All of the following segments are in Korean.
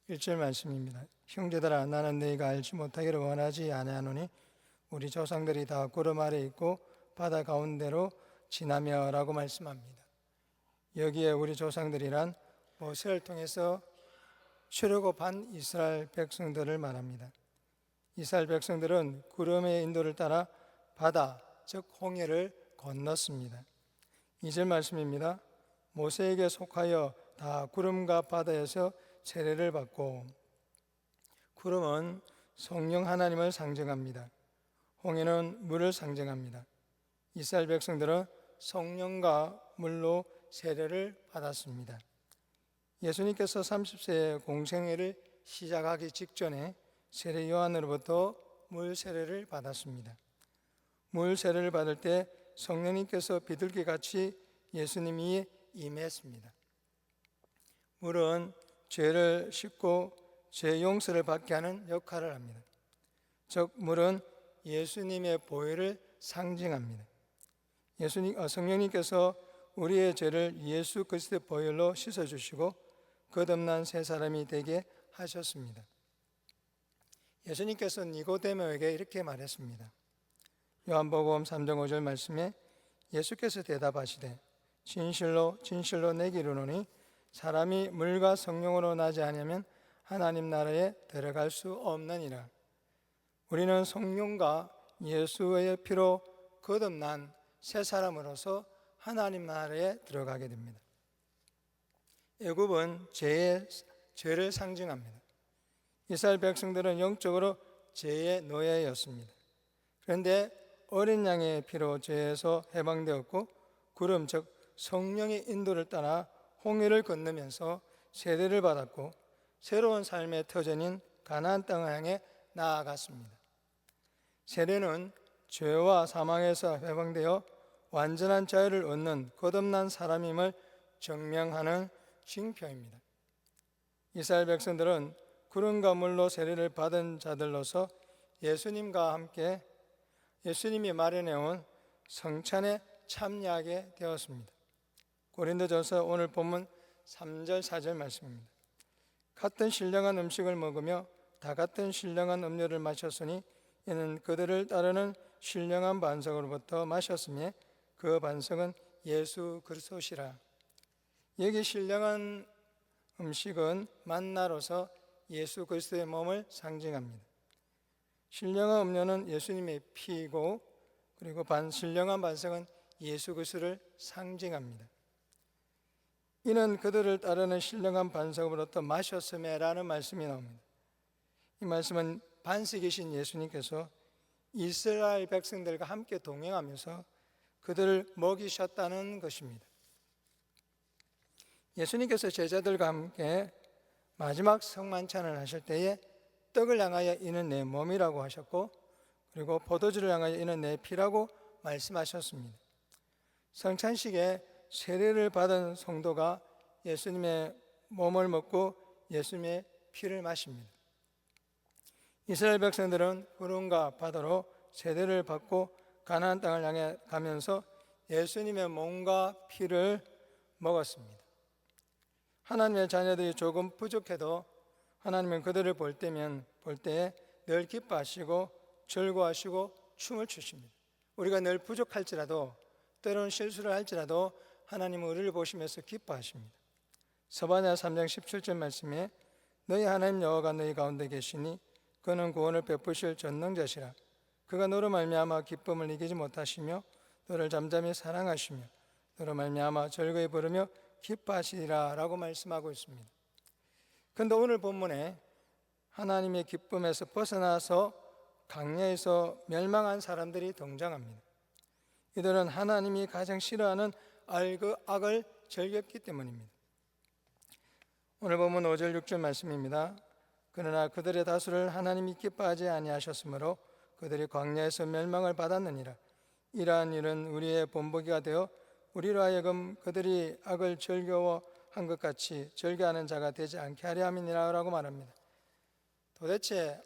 1절 말씀입니다. 형제들아, 나는 너희가 알지 못하기를 원하지 아니하노니 우리 조상들이 다 구름 아래 있고 바다 가운데로 지나며 라고 말씀합니다. 여기에 우리 조상들이란 모세를 통해서 출애굽한 이스라엘 백성들을 말합니다. 이스라엘 백성들은 구름의 인도를 따라 바다, 즉 홍해를 건넜습니다. 2절 말씀입니다. 모세에게 속하여 다 구름과 바다에서 세례를 받고, 구름은 성령 하나님을 상징합니다. 홍해는 물을 상징합니다. 이스라엘 백성들은 성령과 물로 세례를 받았습니다. 예수님께서 30세의 공생애를 시작하기 직전에 세례 요한으로부터 물 세례를 받았습니다. 물 세례를 받을 때 성령님께서 비둘기같이 예수님이 임했습니다. 물은 죄를 씻고 죄 용서를 받게 하는 역할을 합니다. 즉 물은 예수님의 보혈을 상징합니다. 성령님께서 우리의 죄를 예수 그리스도의 보혈로 씻어주시고 거듭난 새 사람이 되게 하셨습니다. 예수님께서 니고데모에게 이렇게 말했습니다. 요한복음 3장 5절 말씀에 예수께서 대답하시되 진실로 진실로 내게 이르노니 사람이 물과 성령으로 나지 아니하면 하나님 나라에 들어갈 수 없느니라. 우리는 성령과 예수의 피로 거듭난 새 사람으로서 하나님 나라에 들어가게 됩니다. 애굽은 죄를 상징합니다. 이스라엘 백성들은 영적으로 죄의 노예였습니다. 그런데 어린 양의 피로 죄에서 해방되었고 구름 즉 성령의 인도를 따라 홍해를 건너면서 세례를 받았고 새로운 삶의 터전인 가나안 땅을 향해 나아갔습니다. 세례는 죄와 사망에서 해방되어 완전한 자유를 얻는 거듭난 사람임을 증명하는 징표입니다. 이스라엘 백성들은 구름과 물로 세례를 받은 자들로서 예수님과 함께 예수님이 마련해온 성찬에 참여하게 되었습니다. 고린도전서 오늘 본문 3절 4절 말씀입니다. 같은 신령한 음식을 먹으며 다 같은 신령한 음료를 마셨으니 이는 그들을 따르는 신령한 반석으로부터 마셨으며 그 반석은 예수 그리스도시라. 여기 신령한 음식은 만나로서 예수 그리스도의 몸을 상징합니다. 신령한 음료는 예수님의 피이고 그리고 신령한 반석은 예수 그리스도를 상징합니다. 이는 그들을 따르는 신령한 반석으로부터 마셨음에라는 말씀이 나옵니다. 이 말씀은 반석이신 예수님께서 이스라엘 백성들과 함께 동행하면서 그들을 먹이셨다는 것입니다. 예수님께서 제자들과 함께 마지막 성만찬을 하실 때에 떡을 향하여 이는 내 몸이라고 하셨고 그리고 포도주를 향하여 이는 내 피라고 말씀하셨습니다. 성찬식에 세례를 받은 성도가 예수님의 몸을 먹고 예수님의 피를 마십니다. 이스라엘 백성들은 구름과 바다로 세례를 받고 가나안 땅을 향해 가면서 예수님의 몸과 피를 먹었습니다. 하나님의 자녀들이 조금 부족해도 하나님은 그들을 볼 때에 늘 기뻐하시고 즐거워하시고 춤을 추십니다. 우리가 늘 부족할지라도 때로는 실수를 할지라도 하나님은 우리를 보시면서 기뻐하십니다. 서바냐 3장 17절 말씀에 너희 하나님 여호와가 너희 가운데 계시니 그는 구원을 베푸실 전능자시라. 그가 너로 말미암아 기쁨을 이기지 못하시며 너를 잠잠히 사랑하시며 너로 말미암아 즐거이 부르며 기뻐하시리라 라고 말씀하고 있습니다. 그런데 오늘 본문에 하나님의 기쁨에서 벗어나서 강야에서 멸망한 사람들이 등장합니다. 이들은 하나님이 가장 싫어하는 악을 즐겼기 때문입니다. 오늘 본문 5절 6절 말씀입니다. 그러나 그들의 다수를 하나님이 기뻐하지 아니하셨으므로 그들이 광야에서 멸망을 받았느니라. 이러한 일은 우리의 본보기가 되어 우리로 하여금 그들이 악을 즐거워한 것 같이 즐겨하는 자가 되지 않게 하려 함이니라 라고 말합니다. 도대체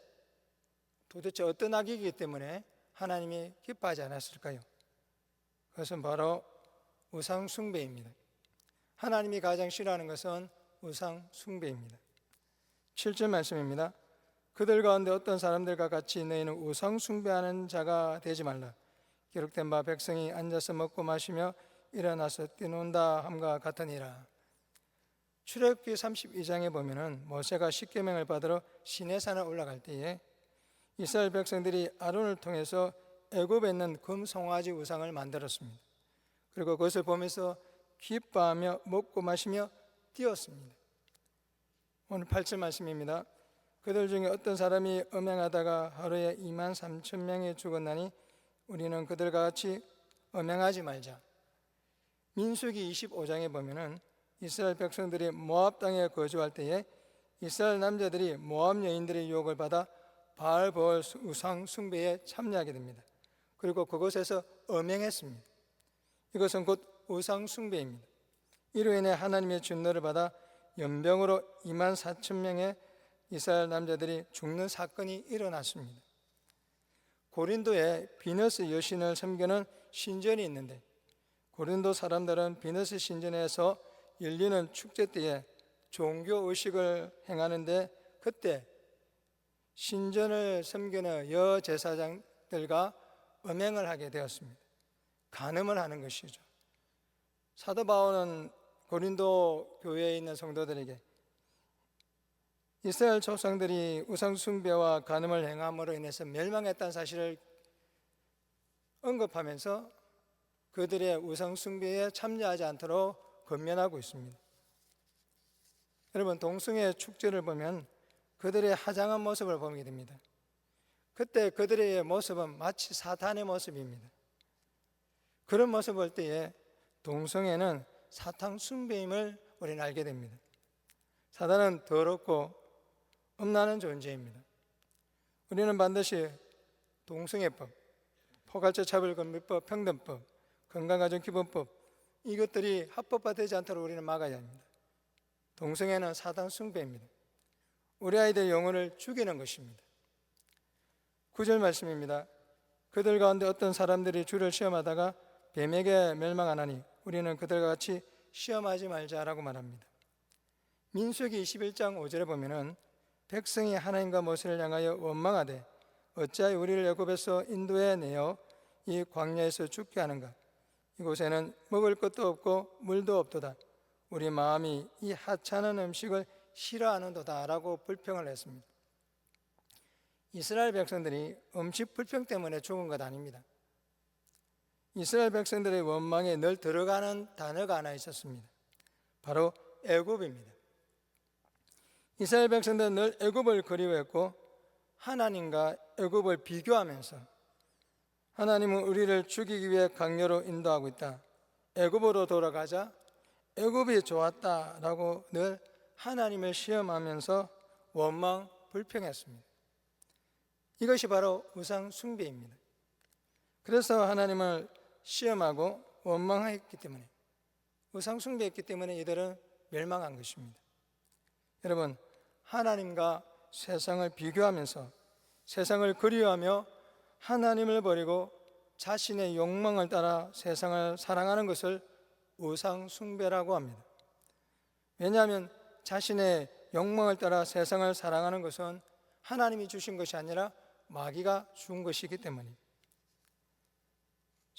어떤 악이기 때문에 하나님이 기뻐하지 않았을까요? 그것은 바로 우상 숭배입니다. 하나님이 가장 싫어하는 것은 우상 숭배입니다. 7절 말씀입니다. 그들 가운데 어떤 사람들과 같이 너희는 우상 숭배하는 자가 되지 말라. 기록된 바 백성이 앉아서 먹고 마시며 일어나서 뛰논다 함과 같으니라. 출애굽기 32장에 보면은 모세가 십계명을 받으러 시내산에 올라갈 때에 이스라엘 백성들이 아론을 통해서 애굽에 있는 금 송아지 우상을 만들었습니다. 그리고 그것을 보면서 기뻐하며 먹고 마시며 뛰었습니다. 오늘 8절 말씀입니다. 그들 중에 어떤 사람이 음행하다가 하루에 23,000명이 죽었나니 우리는 그들과 같이 음행하지 말자. 민수기 25장에 보면은 이스라엘 백성들이 모압 땅에 거주할 때에 이스라엘 남자들이 모압 여인들의 유혹을 받아 바알보알 우상 숭배에 참여하게 됩니다. 그리고 그곳에서 음행했습니다. 이것은 곧 우상 숭배입니다. 이로 인해 하나님의 진노를 받아 연병으로 24,000명의 이스라엘 남자들이 죽는 사건이 일어났습니다. 고린도에 비너스 여신을 섬기는 신전이 있는데 고린도 사람들은 비너스 신전에서 열리는 축제 때에 종교 의식을 행하는데 그때 신전을 섬기는 여제사장들과 음행을 하게 되었습니다. 간음을 하는 것이죠. 사도 바울은 고린도 교회에 있는 성도들에게 이스라엘 조상들이 우상 숭배와 간음을 행함으로 인해서 멸망했다는 사실을 언급하면서 그들의 우상 숭배에 참여하지 않도록 권면하고 있습니다. 여러분, 동성애 축제를 보면 그들의 화장한 모습을 보게 됩니다. 그때 그들의 모습은 마치 사탄의 모습입니다. 그런 모습을 볼 때에 동성애는 사탄 숭배임을 우리는 알게 됩니다. 사탄은 더럽고 음란한 존재입니다. 우리는 반드시 동성애법, 포괄적 차별금지법, 평등법, 건강가정기본법 이것들이 합법화되지 않도록 우리는 막아야 합니다. 동성애는 사탄 숭배입니다. 우리 아이들의 영혼을 죽이는 것입니다. 9절 말씀입니다. 그들 가운데 어떤 사람들이 주를 시험하다가 뱀에게 멸망하나니 우리는 그들과 같이 시험하지 말자라고 말합니다. 민수기 21장 5절에 보면은 백성이 하나님과 모세를 향하여 원망하되 어찌하여 우리를 애굽에서 인도해 내어 이 광야에서 죽게 하는가? 이곳에는 먹을 것도 없고 물도 없도다. 우리 마음이 이 하찮은 음식을 싫어하는도다 라고 불평을 했습니다. 이스라엘 백성들이 음식 불평 때문에 죽은 것 아닙니다. 이스라엘 백성들의 원망에 늘 들어가는 단어가 하나 있었습니다. 바로 애굽입니다. 이스라엘 백성들은 늘 애굽을 그리워했고 하나님과 애굽을 비교하면서 하나님은 우리를 죽이기 위해 강요로 인도하고 있다. 애굽으로 돌아가자. 애굽이 좋았다라고 늘 하나님을 시험하면서 원망, 불평했습니다. 이것이 바로 우상 숭배입니다. 그래서 하나님을 시험하고 원망했기 때문에 우상 숭배했기 때문에 이들은 멸망한 것입니다. 여러분, 하나님과 세상을 비교하면서 세상을 그리워하며 하나님을 버리고 자신의 욕망을 따라 세상을 사랑하는 것을 우상 숭배라고 합니다. 왜냐하면 자신의 욕망을 따라 세상을 사랑하는 것은 하나님이 주신 것이 아니라 마귀가 준 것이기 때문입니다.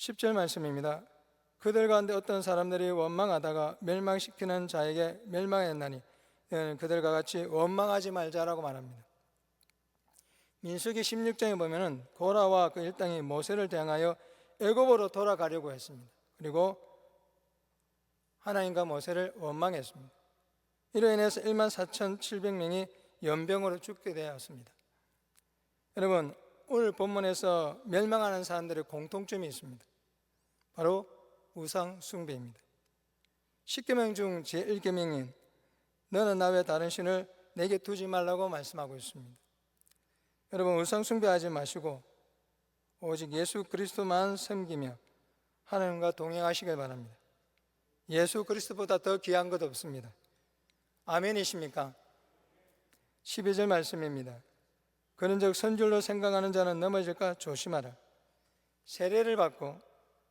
10절 말씀입니다. 그들 가운데 어떤 사람들이 원망하다가 멸망시키는 자에게 멸망했나니 그들과 같이 원망하지 말자라고 말합니다. 민수기 16장에 보면은 고라와 그 일당이 모세를 대항하여 애굽으로 돌아가려고 했습니다. 그리고 하나님과 모세를 원망했습니다. 이로 인해서 14,700명이 연병으로 죽게 되었습니다. 여러분, 오늘 본문에서 멸망하는 사람들의 공통점이 있습니다. 바로 우상 숭배입니다. 10계명 중 제1계명인 너는 나 외 다른 신을 내게 두지 말라고 말씀하고 있습니다. 여러분, 우상 숭배하지 마시고 오직 예수 그리스도만 섬기며 하나님과 동행하시길 바랍니다. 예수 그리스도보다 더 귀한 것 없습니다. 아멘이십니까? 12절 말씀입니다. 그런즉 선줄로 생각하는 자는 넘어질까 조심하라. 세례를 받고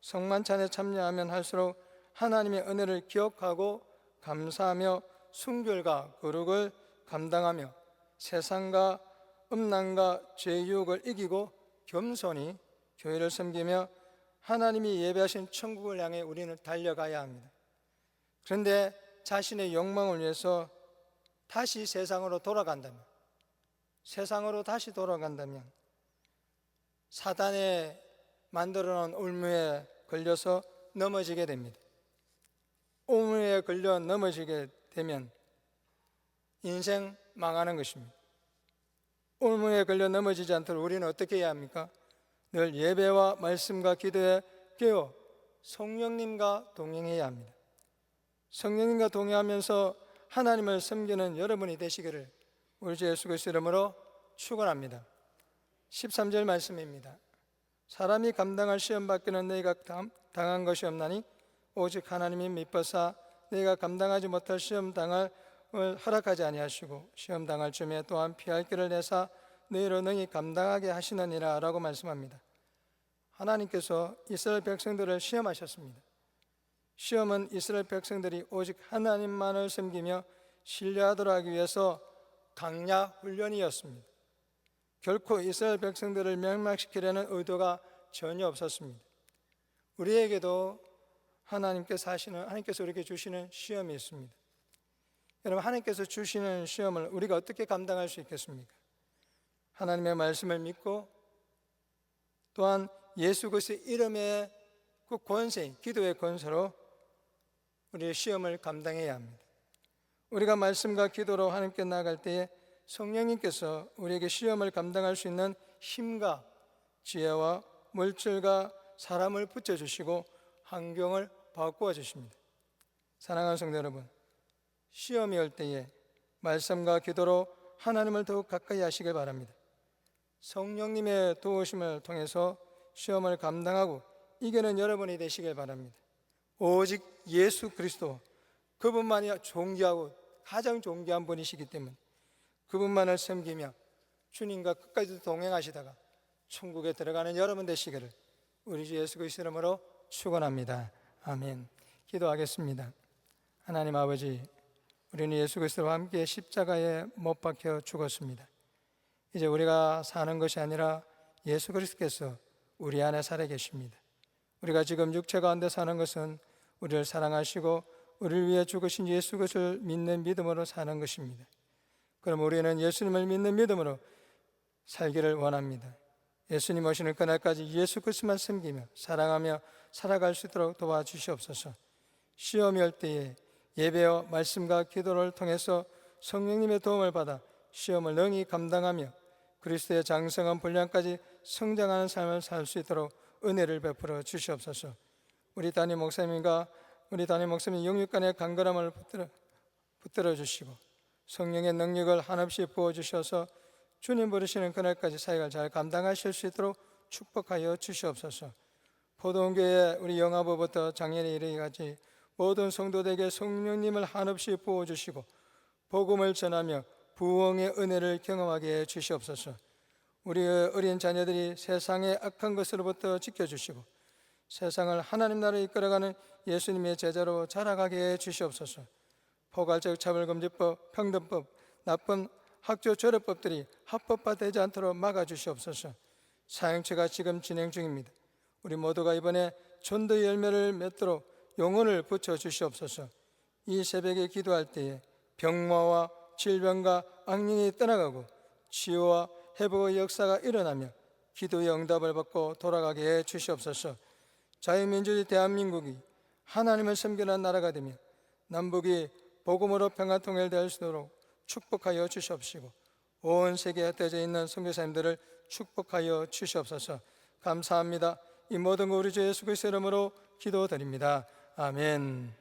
성만찬에 참여하면 할수록 하나님의 은혜를 기억하고 감사하며 순결과 거룩을 감당하며 세상과 음란과 죄의 유혹을 이기고 겸손히 교회를 섬기며 하나님이 예배하신 천국을 향해 우리는 달려가야 합니다. 그런데 자신의 욕망을 위해서 다시 세상으로 돌아간다면 사단의 만들어 놓은 올무에 걸려서 넘어지게 됩니다. 올무에 걸려 넘어지게 되면 인생 망하는 것입니다. 올무에 걸려 넘어지지 않도록 우리는 어떻게 해야 합니까? 늘 예배와 말씀과 기도에 깨어 성령님과 동행해야 합니다. 성령님과 동행하면서 하나님을 섬기는 여러분이 되시기를 우리 주 예수 그리스도 이름으로 축원합니다. 13절 말씀입니다. 사람이 감당할 시험 받기는 너희가 당한 것이 없나니 오직 하나님이 미뻐사 너희가 감당하지 못할 시험 당을 허락하지 아니하시고 시험 당할 쯤에 또한 피할 길을 내사 너희로 능히 감당하게 하시느니라 라고 말씀합니다. 하나님께서 이스라엘 백성들을 시험하셨습니다. 시험은 이스라엘 백성들이 오직 하나님만을 섬기며 신뢰하도록 하기 위해서 강약 훈련이었습니다. 결코 이스라엘 백성들을 멸망시키려는 의도가 전혀 없었습니다. 우리에게도 하나님께서 우리에게 주시는 시험이 있습니다. 여러분, 하나님께서 주시는 시험을 우리가 어떻게 감당할 수 있겠습니까? 하나님의 말씀을 믿고 또한 예수 그리스도의 이름의 그 권세, 기도의 권세로 우리의 시험을 감당해야 합니다. 우리가 말씀과 기도로 하나님께 나아갈 때에 성령님께서 우리에게 시험을 감당할 수 있는 힘과 지혜와 물질과 사람을 붙여주시고 환경을 바꾸어 주십니다. 사랑하는 성도 여러분, 시험이 올 때에 말씀과 기도로 하나님을 더욱 가까이 하시길 바랍니다. 성령님의 도우심을 통해서 시험을 감당하고 이기는 여러분이 되시길 바랍니다. 오직 예수 그리스도, 그분만이 존귀하고 가장 존귀한 분이시기 때문에 그분만을 섬기며 주님과 끝까지 동행하시다가 천국에 들어가는 여러분 되시기를 우리 주 예수 그리스도 이름으로 축원합니다. 아멘. 기도하겠습니다. 하나님 아버지, 우리는 예수 그리스도와 함께 십자가에 못 박혀 죽었습니다. 이제 우리가 사는 것이 아니라 예수 그리스도께서 우리 안에 살아 계십니다. 우리가 지금 육체 가운데 사는 것은 우리를 사랑하시고 우리를 위해 죽으신 예수 그리스도를 믿는 믿음으로 사는 것입니다. 그럼 우리는 예수님을 믿는 믿음으로 살기를 원합니다. 예수님 오시는 그날까지 예수 그리스도만 섬기며 사랑하며 살아갈 수 있도록 도와주시옵소서. 시험이 올 때에 예배와 말씀과 기도를 통해서 성령님의 도움을 받아 시험을 능히 감당하며 그리스도의 장성한 분량까지 성장하는 삶을 살 수 있도록 은혜를 베풀어 주시옵소서. 우리 담임 목사님과 우리 담임 목사님 영육간의 간절함을 붙들어 주시고 성령의 능력을 한없이 부어주셔서 주님 부르시는 그날까지 사역을 잘 감당하실 수 있도록 축복하여 주시옵소서. 포도원교회 우리 영아부부터 장년에 이르기까지 모든 성도들에게 성령님을 한없이 부어주시고 복음을 전하며 부흥의 은혜를 경험하게 해 주시옵소서. 우리 어린 자녀들이 세상의 악한 것으로부터 지켜주시고 세상을 하나님 나라로 이끌어가는 예수님의 제자로 자라가게 해 주시옵소서. 포괄적 차별금지법, 평등법, 나쁜 학교 졸업법들이 합법화되지 않도록 막아주시옵소서. 사형체가 지금 진행 중입니다. 우리 모두가 이번에 전도의 열매를 맺도록 영혼을 붙여주시옵소서. 이 새벽에 기도할 때에 병마와 질병과 악령이 떠나가고 치유와 회복의 역사가 일어나며 기도의 응답을 받고 돌아가게 해 주시옵소서. 자유민주주의 대한민국이 하나님을 섬기는 나라가 되며 남북이 복음으로 평화통일될 수 있도록 축복하여 주시옵시고 온 세계에 흩어져 있는 선교사님들을 축복하여 주시옵소서. 감사합니다. 이 모든 거 우리 주 예수 그리스도 이름으로 기도드립니다. 아멘.